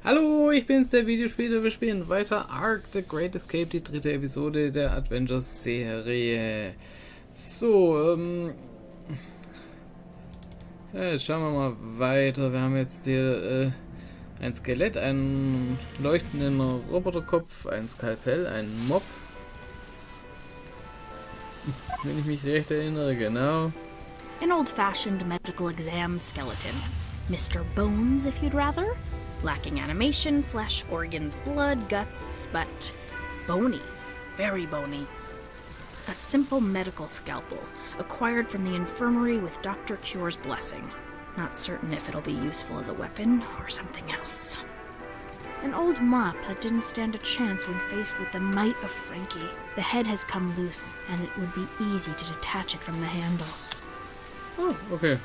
Hallo, ich bin's, der Videospieler. Wir spielen weiter ARK The Great Escape, die dritte Episode der Adventure-Reihe. So, ja, jetzt schauen wir mal weiter. Wir haben jetzt hier ein Skelett, einen leuchtenden Roboterkopf, ein Skalpell, einen Mob. Wenn ich mich recht erinnere, genau. An old-fashioned medical exam skeleton. Mr. Bones, if you'd rather. Lacking animation, flesh, organs, blood, guts, but bony. Very bony. A simple medical scalpel, acquired from the infirmary with Dr. Cure's blessing. Not certain if it'll be useful as a weapon or something else. An old mop that didn't stand a chance when faced with the might of Frankie. The head has come loose, and it would be easy to detach it from the handle. Oh, okay.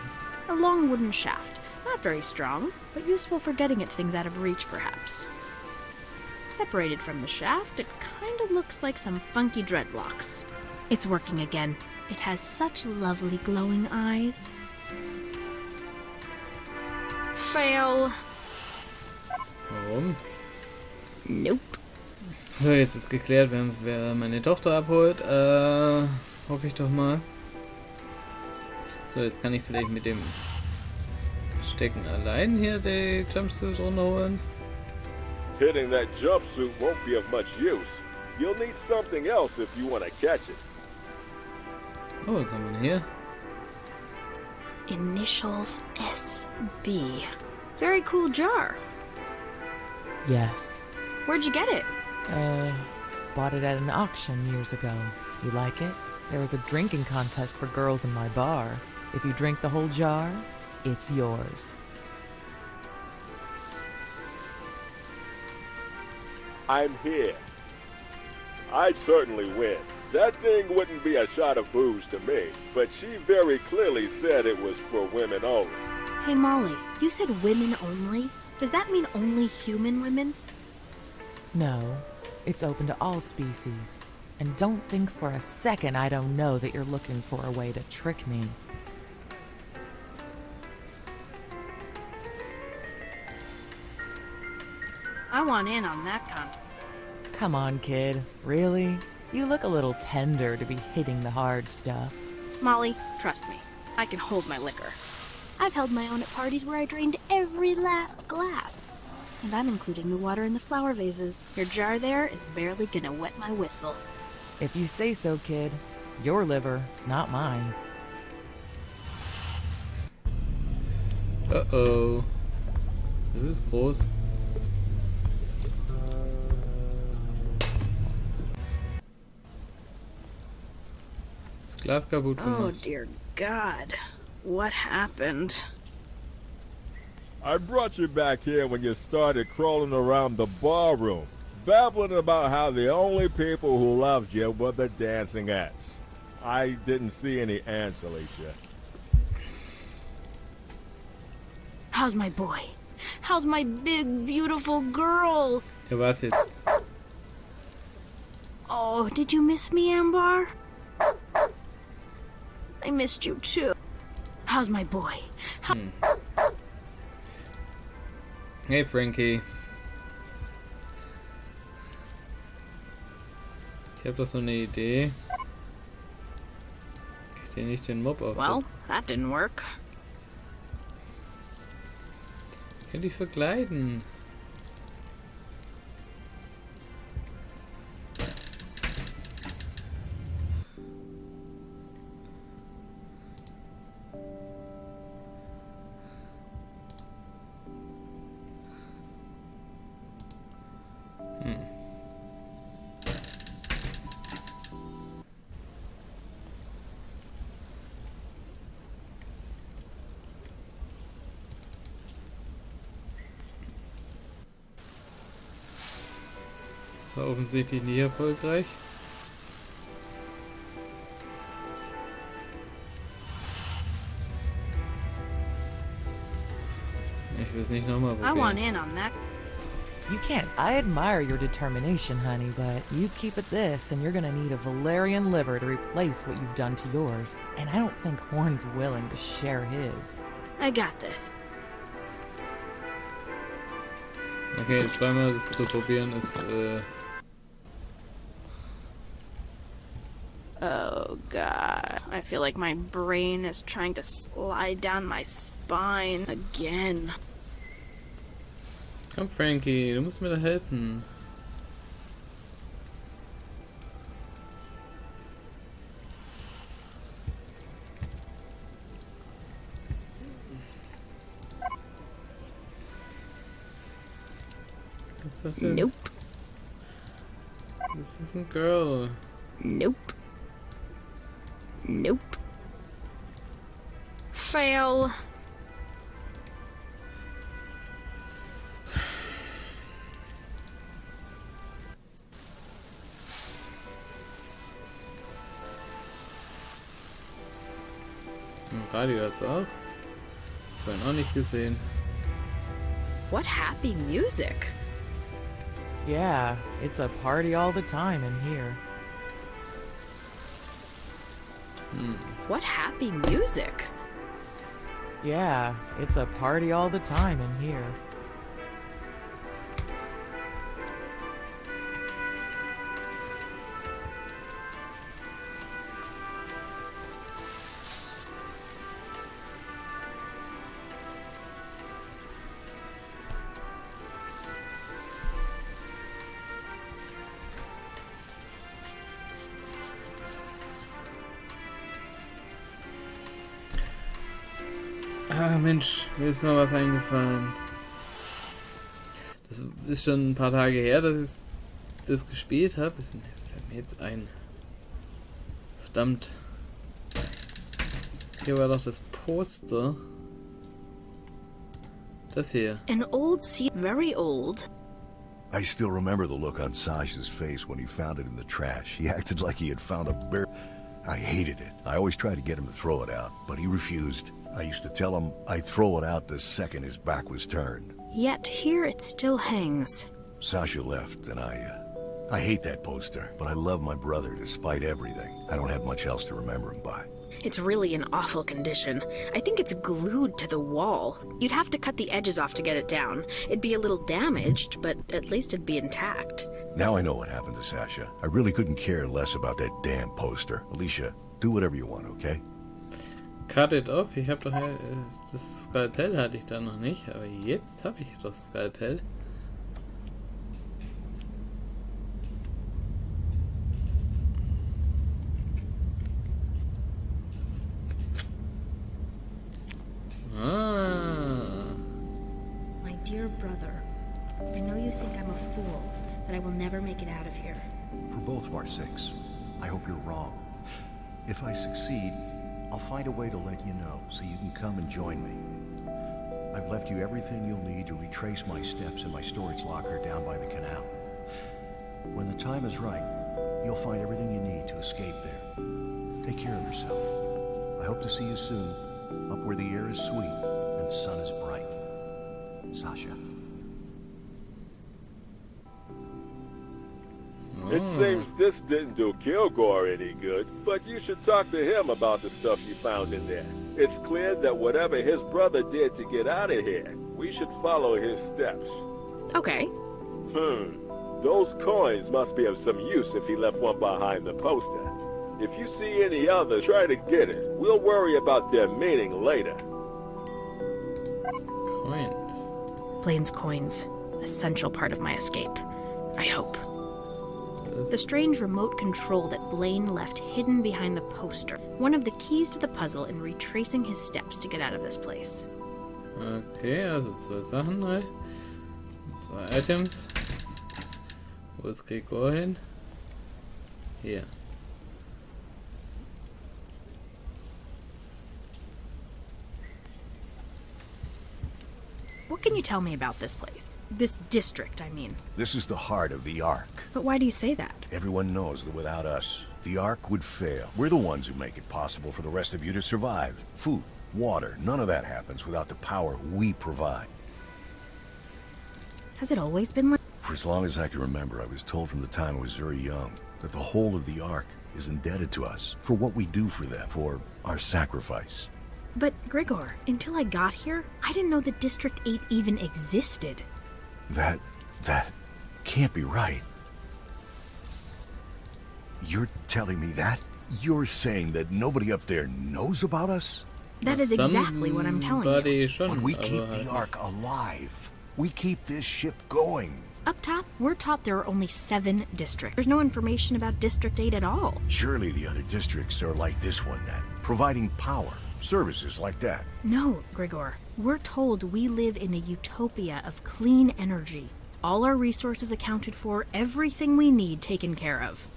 A long wooden shaft. Not very strong, but useful for getting at things out of reach, perhaps. Separated from the shaft, it kind of looks like some funky dreadlocks. It's working again. It has such lovely glowing eyes. Fail. Warum? Nope. So, jetzt ist geklärt, wer meine Tochter abholt. Hoffe ich doch mal. So, jetzt kann ich vielleicht mit dem Stecken allein hier die Jumpsuit runterholen. Hitting that jumpsuit won't be of much use. You'll need something else if you want to catch it. Oh, was haben wir hier? Initials SB. Very cool jar. Yes. Where'd you get it? Bought it at an auction years ago. You like it? There was a drinking contest for girls in my bar. If you drink the whole jar, it's yours. I'm here. I'd certainly win. That thing wouldn't be a shot of booze to me, but she very clearly said it was for women only. Hey Molly, you said women only? Does that mean only human women? No, it's open to all species. And don't think for a second I don't know that you're looking for a way to trick me. I want in on that contest. Come on, kid. Really? You look a little tender to be hitting the hard stuff. Molly, trust me. I can hold my liquor. I've held my own at parties where I drained every last glass. And I'm including the water in the flower vases. Your jar there is barely gonna wet my whistle. If you say so, kid. Your liver, not mine. Uh-oh. Das ist groß. Das Glas kaputt gemacht. Oh dear God. What happened? I brought you back here when you started crawling around the barroom, babbling about how the only people who loved you were the dancing ants. I didn't see any ants, Alicia. How's my boy? How's my big, beautiful girl? Ja, was jetzt? Oh, did you miss me, Ambar? I missed you too. How's my boy? Hey, Frankie. Ich habe doch so eine Idee. Kann ich dir nicht den Mob aufsetzen? Well, that didn't work. Ich kann dich verkleiden. Das war offensichtlich nicht erfolgreich. Ich will es nicht nochmal I want probieren. in on that. You can't. I admire your determination, honey, but you keep at this and you're gonna need a Valerian liver to replace what you've done to yours. And I don't think Horn's willing to share his. I got this. Okay, zweimal das zu probieren ist, Oh god, I feel like my brain is trying to slide down my spine again. Komm, Frankie, du musst mir da helfen. Was ist das denn? Nope, Das ist ein Girl. nope, nope. Fail. Im Radio hat's auch. Vorhin auch nicht gesehen. What happy music. Yeah, it's a party all the time in here. What happy music. Yeah, it's a party all the time in here. Ah, Mensch, mir ist noch was eingefallen. Das ist schon ein paar Tage her, dass ich das gespielt habe. Das fällt mir jetzt ein. Verdammt. Hier war doch das Poster. Das hier. An old seat, very old. I still remember the look on Sasha's face when he found it in the trash. He acted like he had found a bear. I hated it. I always tried to get him to throw it out, but he refused. I used to tell him I'd throw it out the second his back was turned. Yet here it still hangs. Sasha left, and I hate that poster, but I love my brother despite everything. I don't have much else to remember him by. It's really in awful condition. I think it's glued to the wall. You'd have to cut the edges off to get it down. It'd be a little damaged, but at least it'd be intact. Now I know what happened to Sasha. I really couldn't care less about that damn poster. Alicia, do whatever you want, okay? Cut it off. Ich habe doch das Skalpell hatte ich da noch nicht, aber jetzt habe ich doch das Skalpell. Ah. My dear brother, I know you think I'm a fool, that I will never make it out of here. For both of our sakes, I hope you're wrong. If I succeed, I'll find a way to let you know so you can come and join me. I've left you everything you'll need to retrace my steps in my storage locker down by the canal. When the time is right, you'll find everything you need to escape there. Take care of yourself. I hope to see you soon, up where the air is sweet and the sun is bright. Sasha. It seems this didn't do Kilgore any good, but you should talk to him about the stuff you found in there. It's clear that whatever his brother did to get out of here, we should follow his steps. Okay. Those coins must be of some use if he left one behind the poster. If you see any others, try to get it. We'll worry about their meaning later. Coins. Blaine's coins. Essential part of my escape. I hope. The strange remote control that Blaine left hidden behind the poster. One of the keys to the puzzle in retracing his steps to get out of this place. Okay, also zwei Sachen neu. Zwei Items. Wo ist Gregor hin? Hier. What can you tell me about this place? This district, I mean. This is the heart of the ARK. But why do you say that? Everyone knows that without us, the ARK would fail. We're the ones who make it possible for the rest of you to survive. Food, water, none of that happens without the power we provide. Has it always been like... For as long as I can remember, I was told from the time I was very young that the whole of the ARK is indebted to us for what we do for them, for our sacrifice. But, Grigor, until I got here, I didn't know that District 8 even existed. That That can't be right. You're telling me that? You're saying that nobody up there knows about us? That is exactly what I'm telling you. Somebody schon, But we aber keep halt the nicht. Ark alive. We keep this ship going. Up top, we're taught there are only 7 districts. There's no information about District 8 at all. Surely the other districts are like this one then, providing power, services like that. No, Grigor. We're told we live in a utopia of clean energy. All our resources accounted for, everything we need taken care of.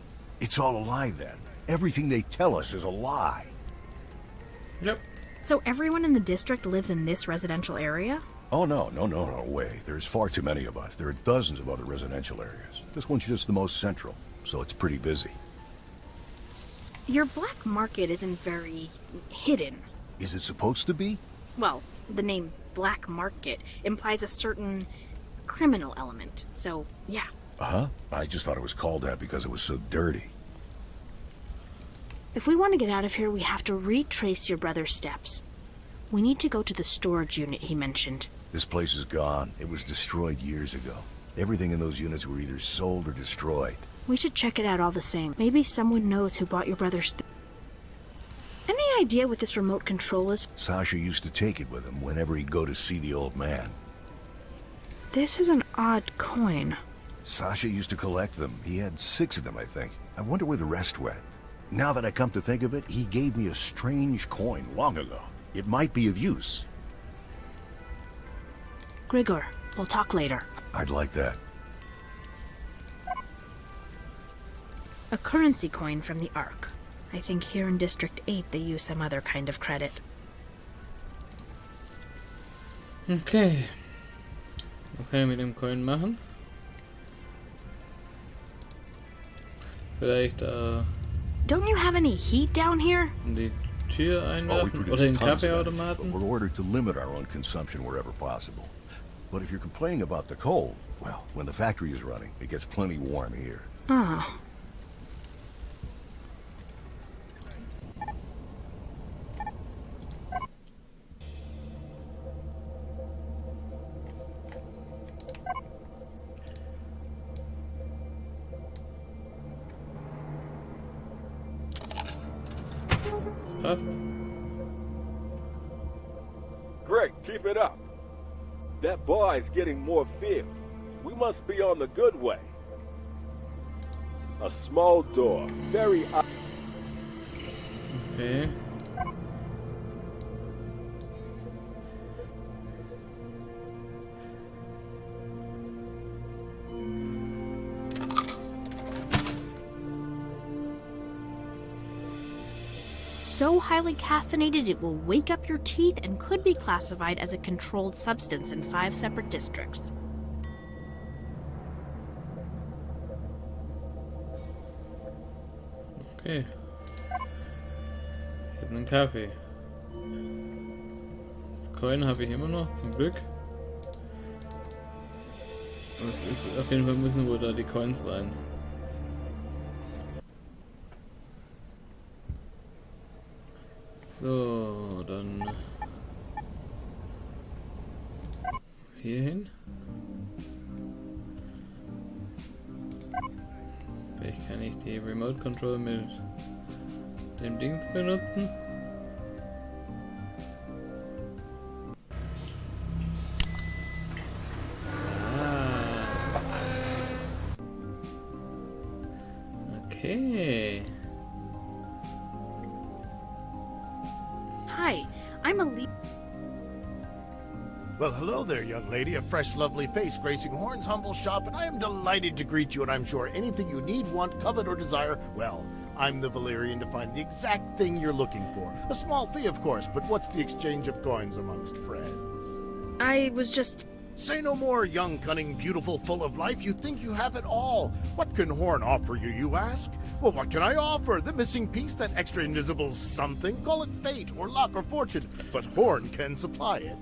It's all a lie then. Everything they tell us is a lie. Yep. So everyone in the district lives in this residential area? Oh, no way. There's far too many of us. There are dozens of other residential areas. This one's just the most central, so it's pretty busy. Your black market isn't very hidden. Is it supposed to be? Well, the name black market implies a certain criminal element. So, yeah. Uh-huh. I just thought it was called that because it was so dirty. If we want to get out of here, we have to retrace your brother's steps. We need to go to the storage unit he mentioned. This place is gone. It was destroyed years ago. Everything in those units were either sold or destroyed. We should check it out all the same. Maybe someone knows who bought your brother's Any idea what this remote control is? Sasha used to take it with him whenever he'd go to see the old man. This is an odd coin. Sasha used to collect them. He had 6 of them, I think. I wonder where the rest went. Now that I come to think of it, he gave me a strange coin long ago. It might be of use. Grigor, we'll talk later. I'd like that. A currency coin from the ARK. I think here in District 8 they use some other kind of credit. Okay. Was kann ich mit dem Coin machen? Vielleicht Don't you have any heat down here? in die Tür Oh, we einwerfen produce oder in den tons of energy, but Kaffeeautomaten. we're ordered to limit our own consumption wherever possible. But if you're complaining about the cold, well, when the factory is running, it gets plenty warm here. Ah. Das passt. Great, keep it up. That bar is getting more filled. We must be on the good way. A small door, very Okay. So highly caffeinated it will wake up your teeth and could be classified as a controlled substance in 5 separate districts. Okay. Ich habe einen Kaffee. Das Coin habe ich immer noch, zum Glück. Und es ist auf jeden Fall müssen wohl da die Coins rein. So, dann hier hin. Vielleicht kann ich die Remote Control mit dem Ding benutzen. Okay. Hi, I'm a Well, hello there, young lady. A fresh, lovely face gracing Horn's humble shop, and I am delighted to greet you, and I'm sure anything you need, want, covet, or desire, well, I'm the Valerian to find the exact thing you're looking for. A small fee, of course, but what's the exchange of coins amongst friends? I was just... Say no more, young, cunning, beautiful, full of life. You think you have it all. What can Horn offer you, you ask? Well, what can I offer? The missing piece, that extra invisible something? Call it fate, or luck, or fortune. But Horn can supply it.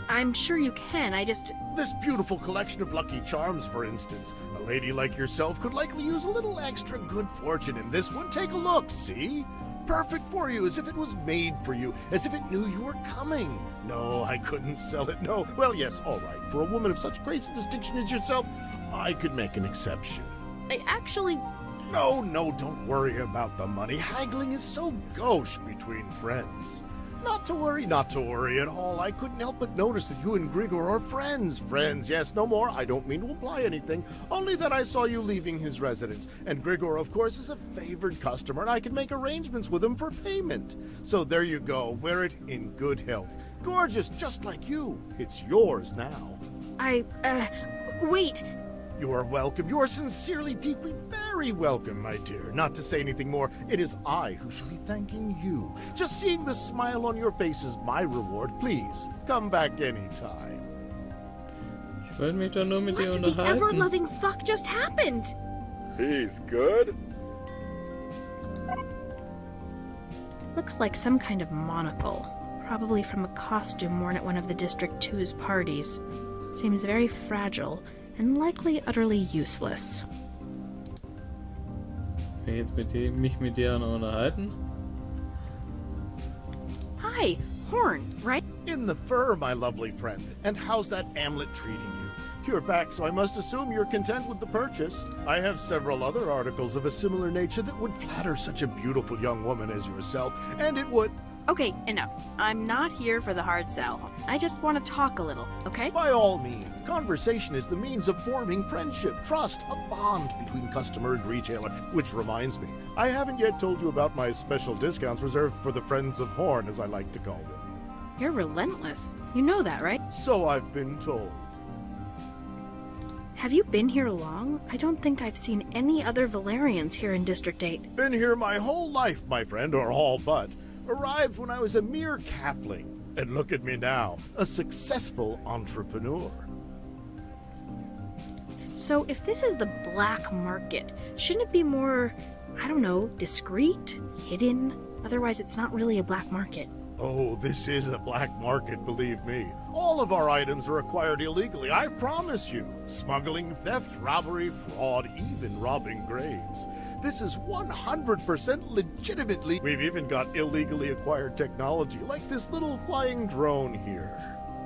I'm sure you can, I just... This beautiful collection of lucky charms, for instance. A lady like yourself could likely use a little extra good fortune in this one. Take a look, see? perfect for you, as if it was made for you, as if it knew you were coming. No, I couldn't sell it, no. Well, yes, all right. For a woman of such grace and distinction as yourself, I could make an exception. I actually... No, don't worry about the money. Haggling is so gauche between friends. Not to worry at all. I couldn't help but notice that you and Grigor are friends. Friends, yes, no more. I don't mean to imply anything, only that I saw you leaving his residence. And Grigor, of course, is a favored customer, and I can make arrangements with him for payment. So there you go. Wear it in good health. Gorgeous, just like you. It's yours now. Wait. You are welcome. You are sincerely, deeply, very welcome, my dear. Not to say anything more, it is I who should be thanking you. Just seeing the smile on your face is my reward. Please, come back anytime. Ich wollte mich doch nur mit dir What the unterhalten. ever-loving fuck just happened? He's good. Looks like some kind of monocle. Probably from a costume worn at one of the District 2's parties. Seems very fragile and likely utterly useless. Kann ich jetzt mich mit dir noch unterhalten? Hi, Horn, right? In the fur, my lovely friend. And how's that Amlet treating you? You're back, so I must assume you're content with the purchase. I have several other articles of a similar nature that would flatter such a beautiful young woman as yourself, and it would... Okay, enough. I'm not here for the hard sell. I just want to talk a little, okay? By all means, conversation is the means of forming friendship, trust, a bond between customer and retailer. Which reminds me, I haven't yet told you about my special discounts reserved for the Friends of Horn, as I like to call them. You're relentless. You know that, right? So I've been told. Have you been here long? I don't think I've seen any other Valerians here in District 8. Been here my whole life, my friend, or all but. Arrived when I was a mere calfling. And look at me now, a successful entrepreneur. So if this is the black market, shouldn't it be more, I don't know, discreet, hidden? Otherwise it's not really a black market. Oh, this is a black market, believe me. All of our items are acquired illegally, I promise you. Smuggling, theft, robbery, fraud, even robbing graves. This is 100% legitimately. We've even got illegally acquired technology, like this little flying drone here.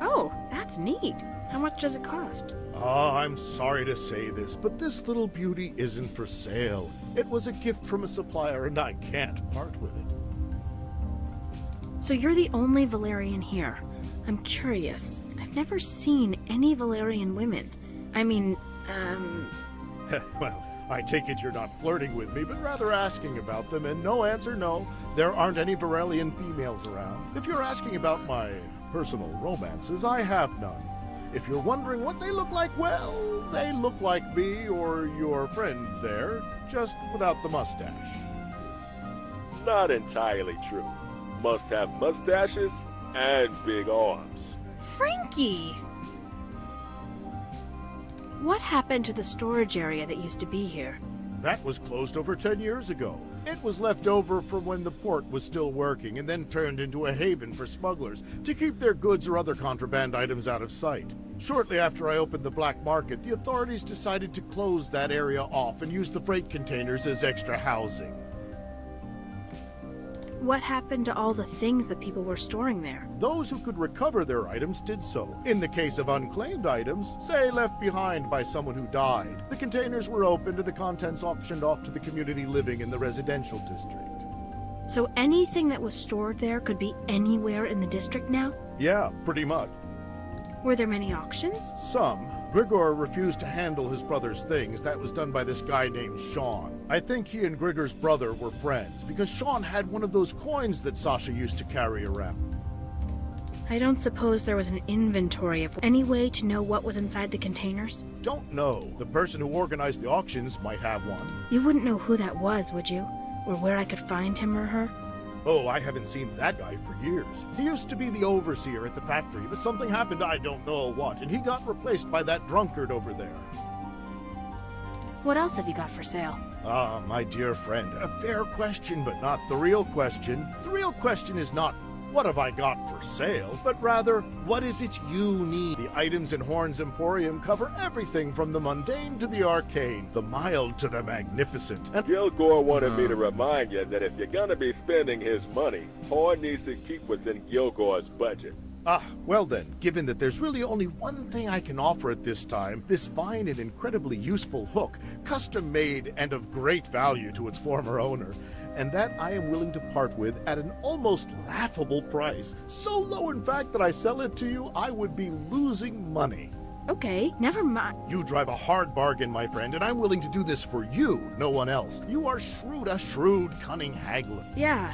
Oh, that's neat. How much does it cost? I'm sorry to say this, but this little beauty isn't for sale. It was a gift from a supplier, and I can't part with it. So you're the only Valerian here. I'm curious. I've never seen any Valerian women. I mean, Well, I take it you're not flirting with me, but rather asking about them, and no answer, no. There aren't any Varelian females around. If you're asking about my personal romances, I have none. If you're wondering what they look like, well, they look like me or your friend there, just without the mustache. Not entirely true. Must have mustaches and big arms. Frankie! What happened to the storage area that used to be here? That was closed over 10 years ago. It was left over from when the port was still working and then turned into a haven for smugglers to keep their goods or other contraband items out of sight. Shortly after I opened the black market, the authorities decided to close that area off and use the freight containers as extra housing. What happened to all the things that people were storing there? Those who could recover their items did so. In the case of unclaimed items, say left behind by someone who died, the containers were opened and the contents auctioned off to the community living in the residential district. So anything that was stored there could be anywhere in the district now? Yeah, pretty much. Were there many auctions? Some. Grigor refused to handle his brother's things. That was done by this guy named Sean. I think he and Grigor's brother were friends, because Sean had one of those coins that Sasha used to carry around. I don't suppose there was an inventory of any way to know what was inside the containers? Don't know. The person who organized the auctions might have one. You wouldn't know who that was, would you? Or where I could find him or her? Oh, I haven't seen that guy for years. He used to be the overseer at the factory, but something happened, I don't know what, and he got replaced by that drunkard over there. What else have you got for sale? Ah, my dear friend, a fair question, but not the real question. The real question is not what have I got for sale, but rather, what is it you need? The items in Horn's Emporium cover everything from the mundane to the arcane, the mild to the magnificent. And Gilgore wanted me to remind you that if you're gonna be spending his money, Horn needs to keep within Gilgore's budget. Well then, given that there's really only one thing I can offer at this time, this fine and incredibly useful hook, custom made and of great value to its former owner, and that I am willing to part with at an almost laughable price. So low, in fact, that I sell it to you, I would be losing money. Okay, never mind. You drive a hard bargain, my friend, and I'm willing to do this for you, no one else. You are a shrewd, cunning haggler. Yeah,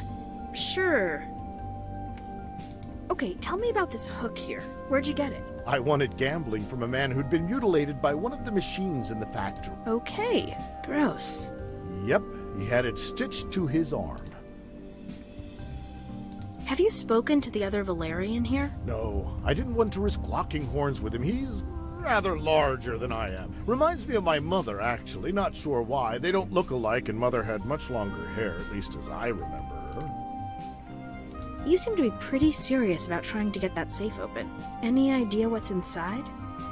sure. Okay, tell me about this hook here. Where'd you get it? I won it gambling from a man who'd been mutilated by one of the machines in the factory. Okay, gross. Yep, he had it stitched to his arm. Have you spoken to the other Valerian here? No, I didn't want to risk locking horns with him. He's rather larger than I am. Reminds me of my mother, actually. Not sure why. They don't look alike, and Mother had much longer hair, at least as I remember her. You seem to be pretty serious about trying to get that safe open. Any idea what's inside?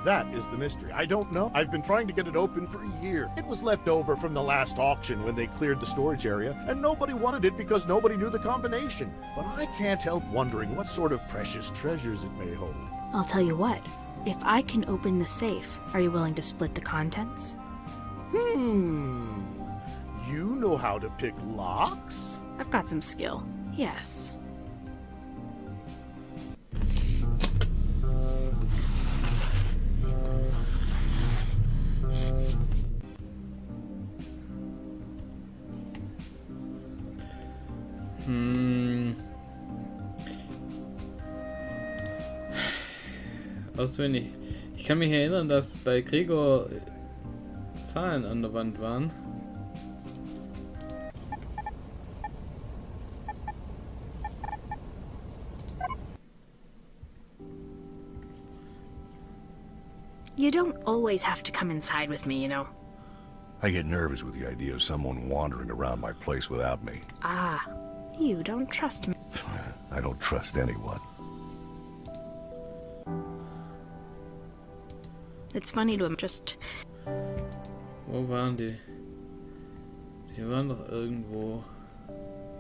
That is the mystery. I don't know. I've been trying to get it open for a year. It was left over from the last auction when they cleared the storage area, and nobody wanted it because nobody knew the combination. But I can't help wondering what sort of precious treasures it may hold. I'll tell you what. If I can open the safe, are you willing to split the contents? You know how to pick locks? I've got some skill. Yes. Auswendig. Ich kann mich erinnern, dass bei Gregor Zahlen an der Wand waren. You don't always have to come inside with me, you know. I get nervous with the idea of someone wandering around my place without me. Ah, you don't trust me. I don't trust anyone. It's funny to just... Wo waren die? Die waren doch irgendwo.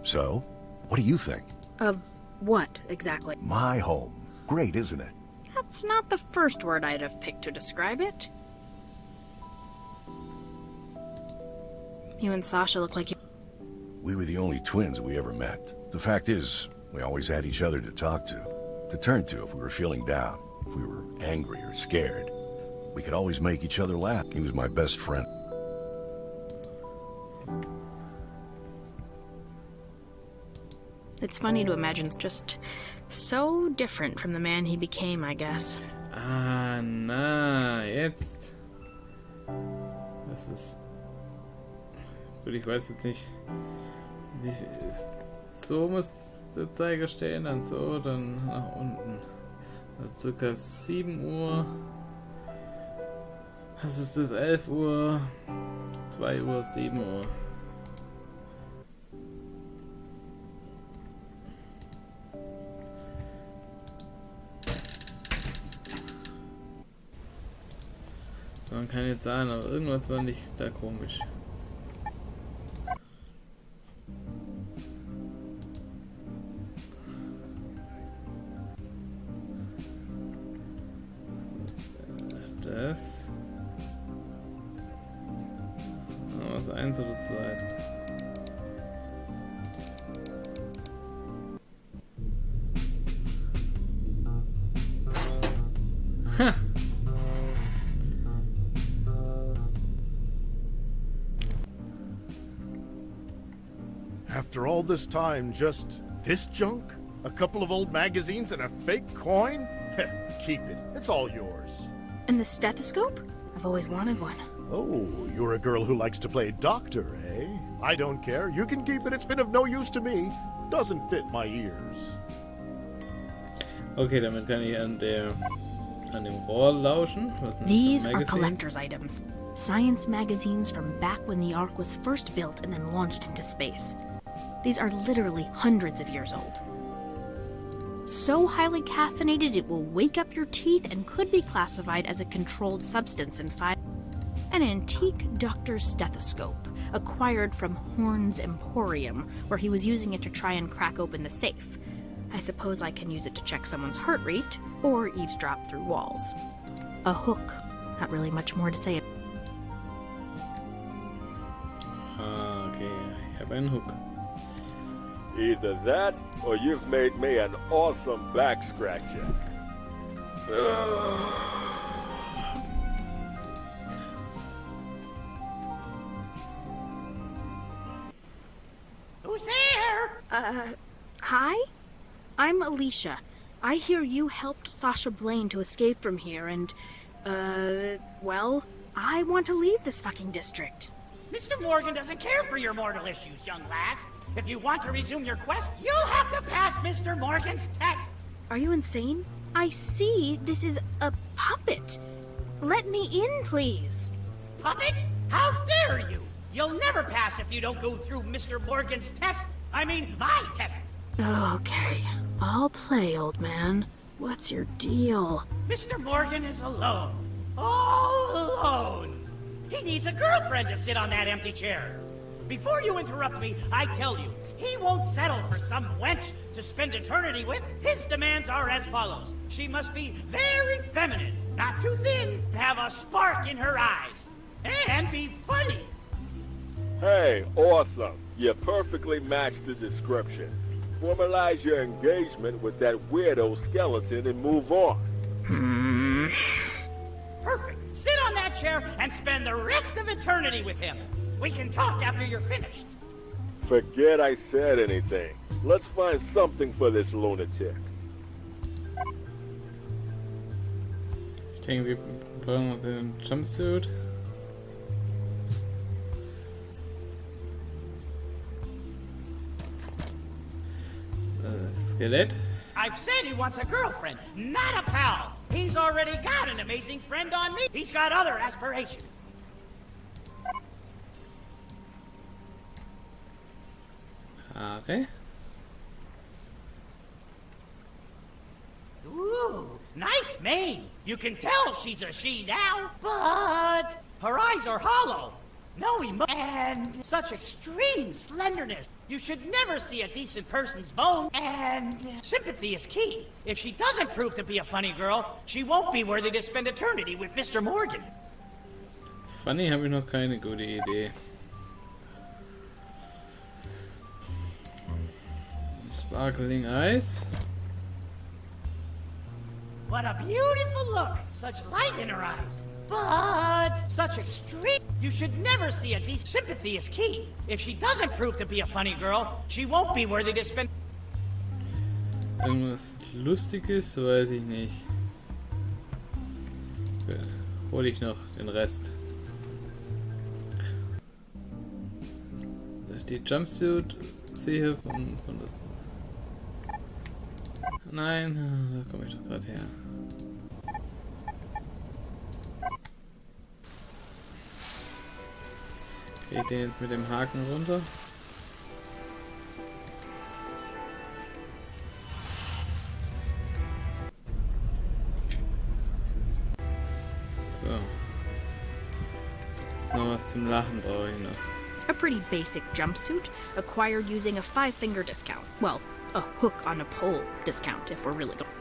So, what do you think? Of what, exactly? My home. Great, isn't it? That's not the first word I'd have picked to describe it. You and Sasha look like you... We were the only twins we ever met. The fact is, we always had each other to talk to turn to if we were feeling down, if we were angry or scared. We could always make each other laugh. He was my best friend. It's funny to imagine just so different from the man he became, I guess. Ah, na, jetzt. Das ist... Gut, ich weiß jetzt nicht, wie viel... So muss der Zeiger stehen, dann so, dann nach unten. Also circa 7 Uhr. Was ist das? 11 Uhr, 2 Uhr, 7 Uhr. So, man kann jetzt sagen, aber irgendwas war nicht da komisch. Das. Was 1 oder 2? Ha! After all this time, just this junk? A couple of old magazines and a fake coin? Keep it. It's all yours. And the stethoscope? I've always wanted one. Oh, you're a girl who likes to play doctor, eh? I don't care. You can keep it. It's been of no use to me. Doesn't fit my ears. Okay, damit kann ich an dem Rohr lauschen. Was sind These das für are Magazines? collector's items. Science magazines from back when the ARK was first built and then launched into space. These are literally hundreds of years old. So highly caffeinated it will wake up your teeth and could be classified as a controlled substance in 5. An antique doctor's stethoscope, acquired from Horn's Emporium, where he was using it to try and crack open the safe. I suppose I can use it to check someone's heart rate, or eavesdrop through walls. A hook. Not really much more to say. Okay, ich habe einen Hook. Either that, or you've made me an awesome back scratcher. Who's there? Hi? I'm Alicia. I hear you helped Sasha Blaine to escape from here and, well, I want to leave this fucking district. Mr. Morgan doesn't care for your mortal issues, young lass. If you want to resume your quest, you'll have to pass Mr. Morgan's test. Are you insane? I see this is a puppet. Let me in, please. Puppet? How dare you? You'll never pass if you don't go through Mr. Morgan's test. I mean, my test. Okay, I'll play, old man. What's your deal? Mr. Morgan is alone. All alone. He needs a girlfriend to sit on that empty chair. Before you interrupt me, I tell you, he won't settle for some wench to spend eternity with. His demands are as follows. She must be very feminine, not too thin, have a spark in her eyes, and be funny. Hey, awesome. You perfectly match the description. Formalize your engagement with that weirdo skeleton and move on. Perfect. Sit on that chair and spend the rest of eternity with him. We can talk after you're finished. Forget I said anything. Let's find something for this lunatic. Ich denke, wir brauchen noch den Jumpsuit. Skelett. I've said he wants a girlfriend, not a pal. He's already got an amazing friend on me. He's got other aspirations. Jahre. Ooh, nice mane. You can tell she's a she now, but her eyes are hollow. No emotion and such extreme slenderness. You should never see a decent person's bone, and sympathy is key. If she doesn't prove to be a funny girl, she won't be worthy to spend eternity with Mr. Morgan. Funny habe ich noch keine gute Idee. Sparkling Eyes. What a beautiful look! Such light in her eyes. But such extreme. You should never see a decent. Sympathy is key. If she doesn't prove to be a funny girl, she won't be worthy to spend. Irgendwas Lustiges, weiß ich nicht. Hol ich noch den Rest. Die Jumpsuit sehe von das. Nein, da komme ich doch gerade her. Geht den jetzt mit dem Haken runter. So. Noch was zum Lachen brauche ich noch. A pretty basic jumpsuit, acquired using a 5-finger discount. Well, a hook on a pole discount, if we're really going.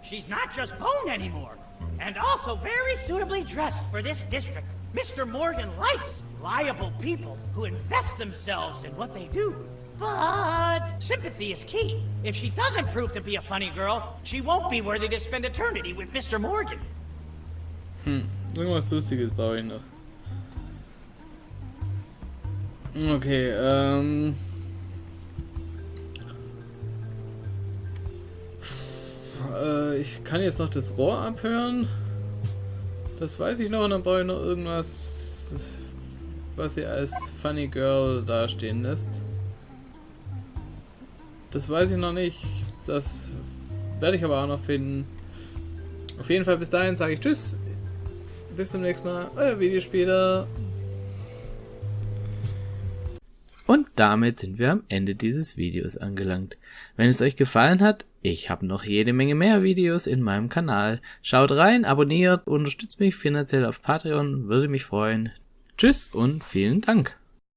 She's not just bone anymore, and also very suitably dressed for this district. Mr. Morgan likes liable people who invest themselves in what they do. But sympathy is key. If she doesn't prove to be a funny girl, she won't be worthy to spend eternity with Mr. Morgan. Irgendwas Lustiges brauche ich noch. Okay, ich kann jetzt noch das Rohr abhören. Das weiß ich noch und dann brauche ich noch irgendwas, was sie als Funny Girl dastehen lässt. Das weiß ich noch nicht. Das werde ich aber auch noch finden. Auf jeden Fall bis dahin sage ich Tschüss. Bis zum nächsten Mal. Euer Videospieler. Und damit sind wir am Ende dieses Videos angelangt. Wenn es euch gefallen hat, ich habe noch jede Menge mehr Videos in meinem Kanal. Schaut rein, abonniert, unterstützt mich finanziell auf Patreon, würde mich freuen. Tschüss und vielen Dank.